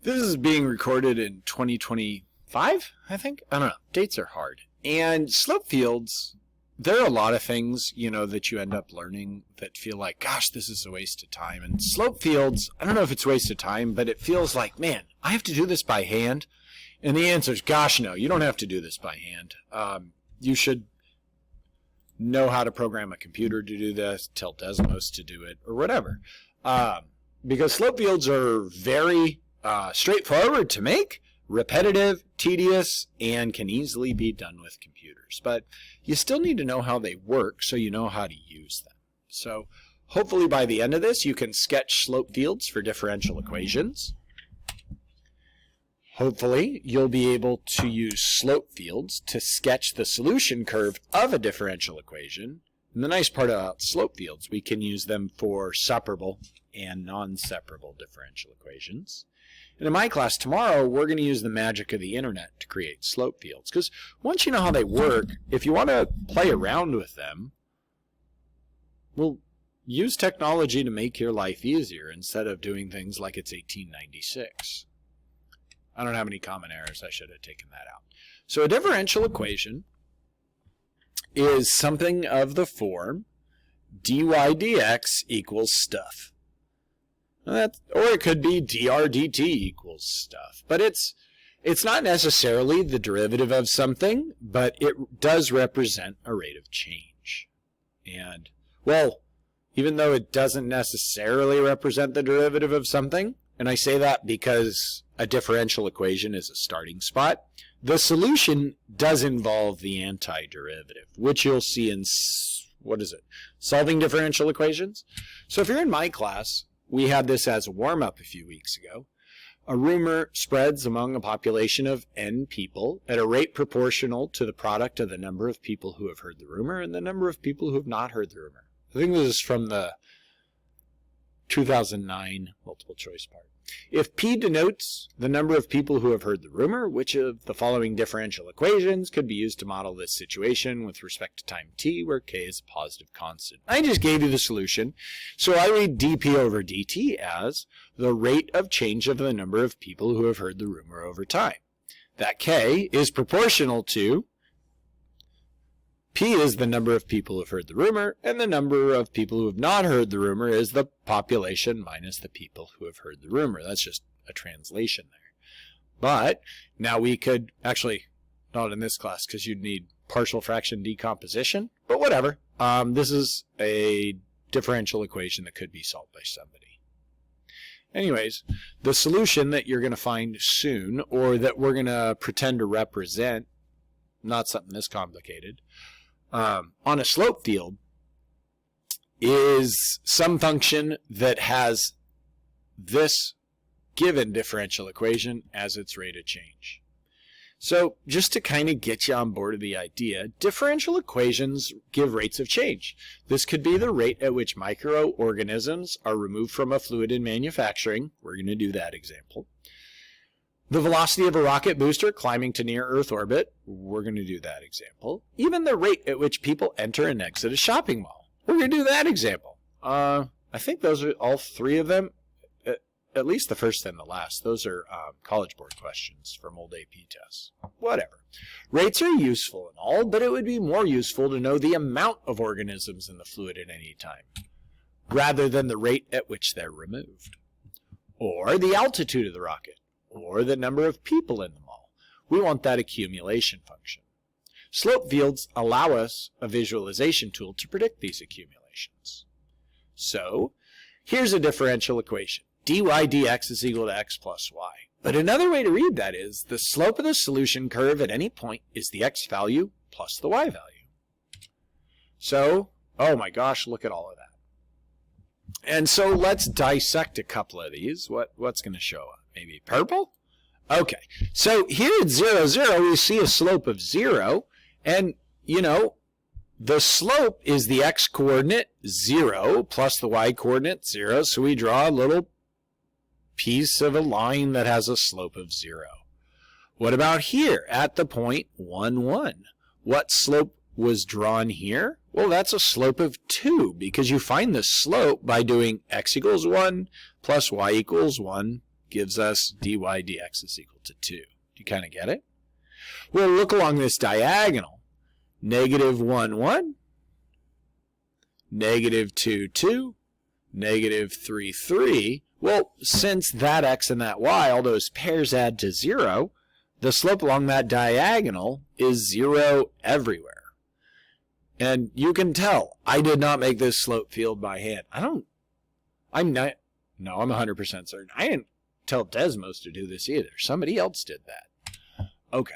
This is being recorded in 2025, I think. I don't know. Dates are hard. And slope fields, there are a lot of things, that you end up learning that feel like, gosh, this is a waste of time. And slope fields, I don't know if it's a waste of time, but it feels like, man, I have to do this by hand. And the answer is, gosh, no, you don't have to do this by hand. You should know how to program a computer to do this, tell Desmos to do it, or whatever. Because slope fields are very straightforward to make, repetitive, tedious, and can easily be done with computers. But you still need to know how they work so you know how to use them. So hopefully by the end of this, you can sketch slope fields for differential equations. Hopefully, you'll be able to use slope fields to sketch the solution curve of a differential equation. And the nice part about slope fields, we can use them for separable and non-separable differential equations. And in my class tomorrow, we're going to use the magic of the internet to create slope fields. Because once you know how they work, if you want to play around with them, well, use technology to make your life easier instead of doing things like it's 1896. I don't have any common errors. I should have taken that out. So a differential equation is something of the form dy dx equals stuff. Or it could be dr dt equals stuff. But it's not necessarily the derivative of something, but it does represent a rate of change. And, well, even though it doesn't necessarily represent the derivative of something, and I say that because a differential equation is a starting spot, the solution does involve the antiderivative, which you'll see in, solving differential equations. So if you're in my class, we had this as a warm-up a few weeks ago. A rumor spreads among a population of n people at a rate proportional to the product of the number of people who have heard the rumor and the number of people who have not heard the rumor. I think this is from the 2009 multiple choice part. If P denotes the number of people who have heard the rumor, which of the following differential equations could be used to model this situation with respect to time t, where k is a positive constant? I just gave you the solution. So I read dp over dt as the rate of change of the number of people who have heard the rumor over time. That k is proportional to P is the number of people who have heard the rumor, and the number of people who have not heard the rumor is the population minus the people who have heard the rumor. That's just a translation there. But now we could, actually, not in this class because you'd need partial fraction decomposition, but whatever. This is a differential equation that could be solved by somebody. Anyways, the solution that you're going to find soon, or that we're going to pretend to represent, not something this complicated, on a slope field is some function that has this given differential equation as its rate of change. So just to kind of get you on board with the idea, differential equations give rates of change. This could be the rate at which microorganisms are removed from a fluid in manufacturing. We're going to do that example. The velocity of a rocket booster climbing to near Earth orbit, we're going to do that example. Even the rate at which people enter and exit a shopping mall, we're going to do that example. I think those are all three of them, at least the first and the last. Those are College Board questions from old AP tests. Whatever. Rates are useful and all, but it would be more useful to know the amount of organisms in the fluid at any time, rather than the rate at which they're removed. Or the altitude of the rocket, or the number of people in the mall. We want that accumulation function. Slope fields allow us a visualization tool to predict these accumulations. So, here's a differential equation. dy dx is equal to x plus y. But another way to read that is the slope of the solution curve at any point is the x value plus the y value. So, oh my gosh, look at all of that. And so let's dissect a couple of these. What's going to show up? Maybe purple? Okay, so here at 0, 0, we see a slope of 0, and, the slope is the x-coordinate 0 plus the y-coordinate 0, so we draw a little piece of a line that has a slope of 0. What about here at the point 1, 1? What slope was drawn here? Well, that's a slope of 2, because you find the slope by doing x equals 1 plus y equals 1 gives us dy dx is equal to 2. Do you kind of get it? Well, look along this diagonal. Negative 1, 1, negative 2, 2, negative 3, 3. Well, since that x and that y, all those pairs add to 0, the slope along that diagonal is 0 everywhere. And you can tell, I did not make this slope field by hand. I'm 100% certain. I didn't tell Desmos to do this either. Somebody else did that. Okay.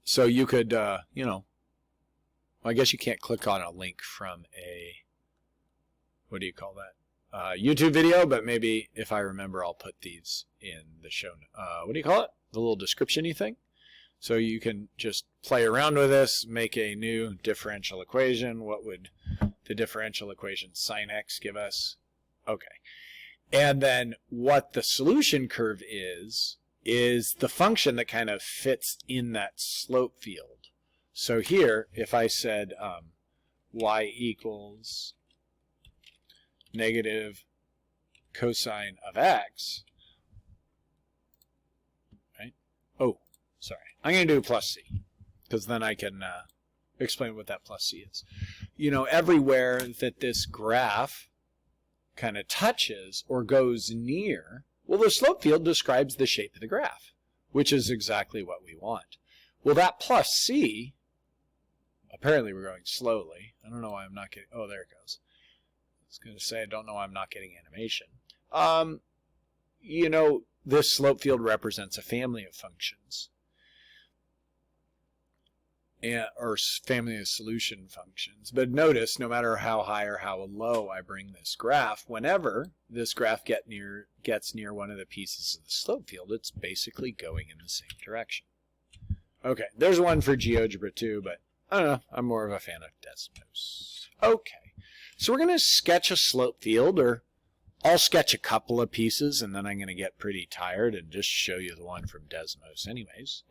So you could, you know, I guess you can't click on a link from a, what do you call that? YouTube video, but maybe if I remember, I'll put these in the show. What do you call it? The little description-y thing. So you can just play around with this, make a new differential equation. What would the differential equation sine x give us? Okay. And then what the solution curve is the function that kind of fits in that slope field. So here, if I said y equals negative cosine of x, right? Oh, sorry. I'm going to do plus c, because then I can explain what that plus c is. You know, everywhere that this graph kind of touches or goes near, well, the slope field describes the shape of the graph, which is exactly what we want. Well, that plus c, apparently we're going slowly. I don't know why I'm not getting, oh, there it goes. I was going to say, I don't know why I'm not getting animation. You know, this slope field represents a family of functions. Or family of solution functions. But notice, no matter how high or how low I bring this graph, whenever this graph gets near one of the pieces of the slope field, it's basically going in the same direction. Okay, there's one for GeoGebra too, but I don't know, I'm more of a fan of Desmos. Okay, so we're going to sketch a slope field, or I'll sketch a couple of pieces, and then I'm going to get pretty tired and just show you the one from Desmos anyways,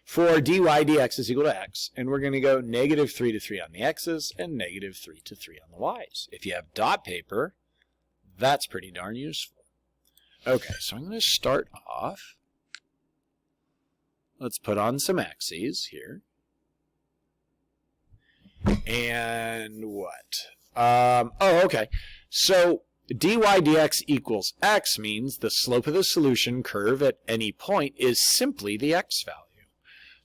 for dy dx is equal to x, and we're going to go negative 3 to 3 on the x's and negative 3 to 3 on the y's. If you have dot paper, that's pretty darn useful. Okay, so I'm going to start off. Let's put on some axes here. And what? Oh, okay. So dy dx equals x means the slope of the solution curve at any point is simply the x value.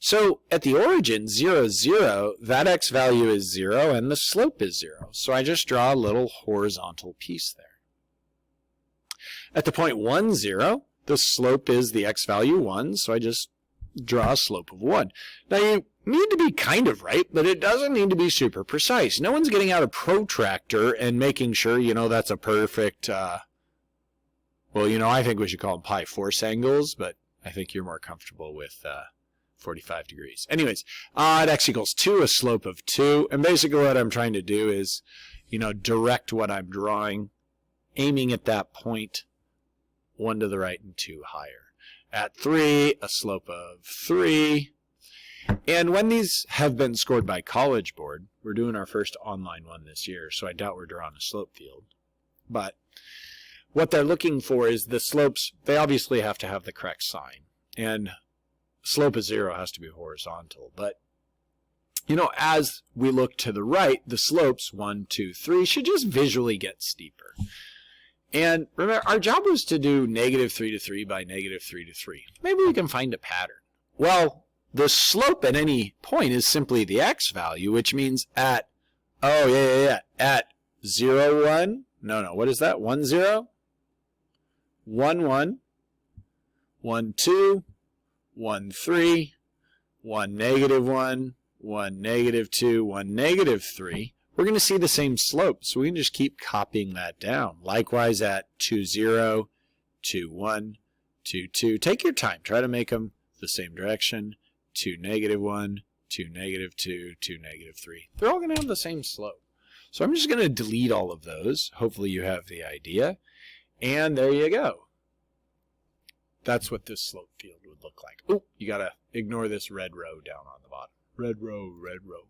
So at the origin, 0, 0, that x value is 0 and the slope is 0. So I just draw a little horizontal piece there. At the point 1, 0, the slope is the x value 1, so I just draw a slope of 1. Now you need to be kind of right, but it doesn't need to be super precise. No one's getting out a protractor and making sure, you know, that's a perfect, well, you know, I think we should call them pi force angles, but I think you're more comfortable with 45 degrees. Anyways, at x equals 2, a slope of 2, and basically what I'm trying to do is, you know, direct what I'm drawing, aiming at that point, 1 to the right and 2 higher. At 3, a slope of 3. And when these have been scored by College Board, we're doing our first online one this year, so I doubt we're drawing a slope field. But what they're looking for is the slopes, they obviously have to have the correct sign. And slope of 0 has to be horizontal. But, you know, as we look to the right, the slopes, 1, 2, 3, should just visually get steeper. And remember, our job was to do negative 3 to 3 by negative 3 to 3. Maybe we can find a pattern. Well, the slope at any point is simply the x value, which means at, at 0, 1, what is that? 1, 0, 1, 1, 1, 2, 1, 3, 1, negative 1, 1, negative 2, 1, negative 3. We're going to see the same slope, so we can just keep copying that down. Likewise at 2, 0, 2, 1, 2, 2. Take your time. Try to make them the same direction. 2, negative 1, 2, negative 2, 2, negative 3. They're all going to have the same slope. So I'm just going to delete all of those. Hopefully you have the idea. And there you go. That's what this slope field would look like. Oh, you got to ignore this red row down on the bottom. Red row, red row.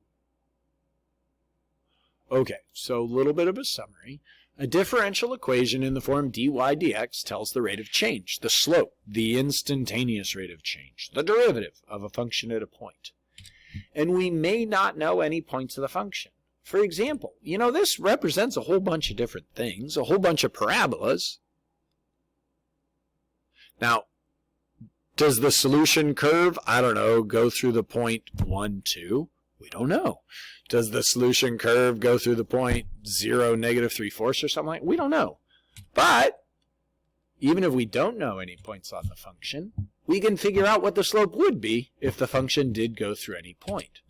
Okay, so a little bit of a summary. A differential equation in the form dy dx tells the rate of change, the slope, the instantaneous rate of change, the derivative of a function at a point. And we may not know any points of the function. For example, this represents a whole bunch of different things, a whole bunch of parabolas. Now, does the solution curve, I don't know, go through the point 1, 2? We don't know. Does the solution curve go through the point 0, negative 3/4 or something like that? We don't know. But even if we don't know any points on the function, we can figure out what the slope would be if the function did go through any point.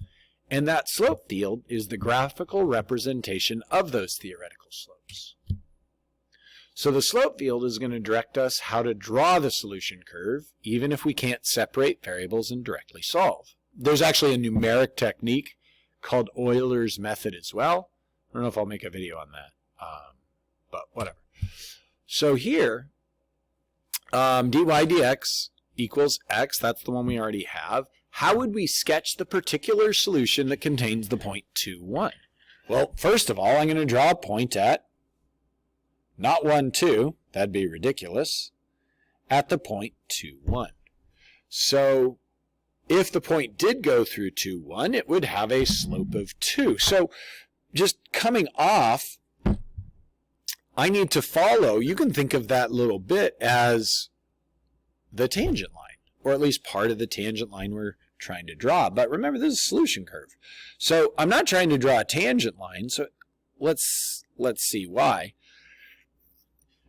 And that slope field is the graphical representation of those theoretical slopes. So the slope field is going to direct us how to draw the solution curve, even if we can't separate variables and directly solve. There's actually a numeric technique called Euler's method as well. I don't know if I'll make a video on that, but whatever. So here, dy dx equals x. That's the one we already have. How would we sketch the particular solution that contains the point 2, 1? Well, first of all, I'm going to draw a point at not 1, 2. That'd be ridiculous. At the point 2, 1. So if the point did go through 2, 1, it would have a slope of 2. So just coming off, I need to follow. You can think of that little bit as the tangent line, or at least part of the tangent line we're trying to draw. But remember, this is a solution curve. So I'm not trying to draw a tangent line, so let's see why.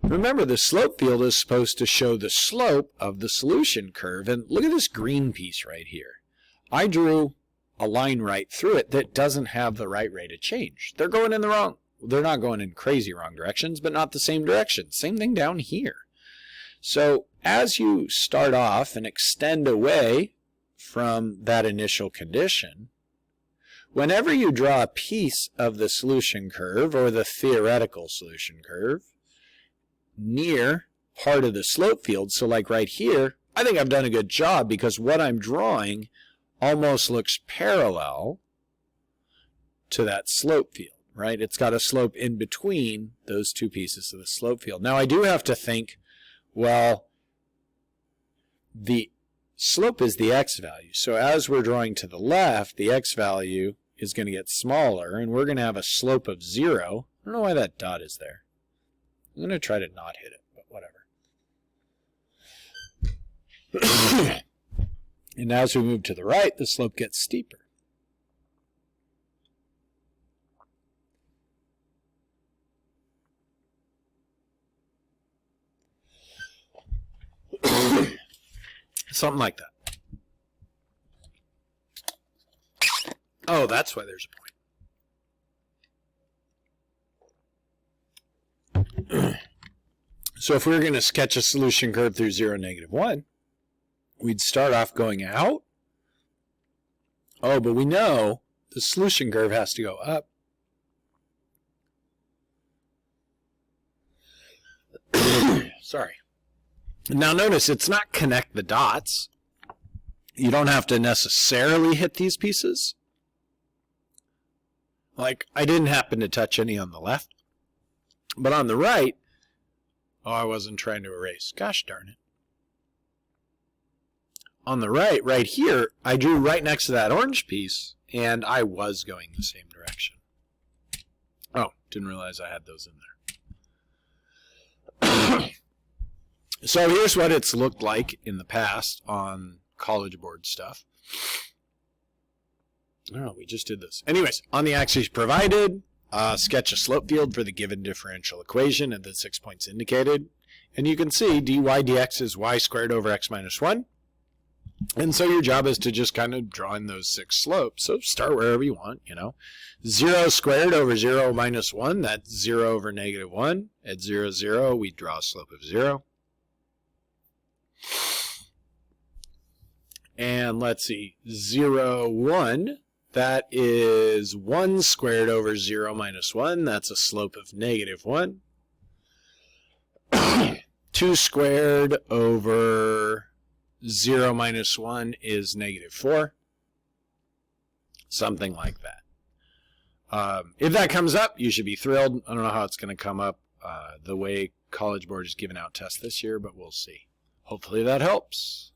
Remember, the slope field is supposed to show the slope of the solution curve. And look at this green piece right here. I drew a line right through it that doesn't have the right rate of change. They're going in the wrong, they're not going in crazy wrong directions, but not the same direction. Same thing down here. So as you start off and extend away from that initial condition, whenever you draw a piece of the solution curve or the theoretical solution curve near part of the slope field, so like right here, I think I've done a good job because what I'm drawing almost looks parallel to that slope field, right? It's got a slope in between those two pieces of the slope field. Now I do have to think, well, the slope is the x value. So as we're drawing to the left, the x value is going to get smaller, and we're going to have a slope of 0. I don't know why that dot is there. I'm going to try to not hit it, but whatever. And as we move to the right, the slope gets steeper. Something like that. Oh, that's why there's a point. So if we were going to sketch a solution curve through 0, negative 1, we'd start off going out. Oh, but we know the solution curve has to go up. Sorry. Now notice it's not connect the dots. You don't have to necessarily hit these pieces. Like, I didn't happen to touch any on the left. But on the right, oh, I wasn't trying to erase. Gosh darn it. On the right, right here, I drew right next to that orange piece, and I was going the same direction. Oh, didn't realize I had those in there. So here's what it's looked like in the past on College Board stuff. Oh, we just did this. Anyways, on the axes provided, sketch a slope field for the given differential equation at the 6 points indicated. And you can see dy dx is y squared over x minus 1. And so your job is to just kind of draw in those 6 slopes. So start wherever you want, 0 squared over 0 minus 1, that's 0 over negative 1. At 0, 0, we draw a slope of 0. And let's see, 0, 1, that is 1 squared over 0 minus 1. That's a slope of negative 1. 2 squared over 0 minus 1 is negative 4. Something like that. If that comes up, you should be thrilled. I don't know how it's going to come up. the way College Board is giving out tests this year, but we'll see. Hopefully that helps.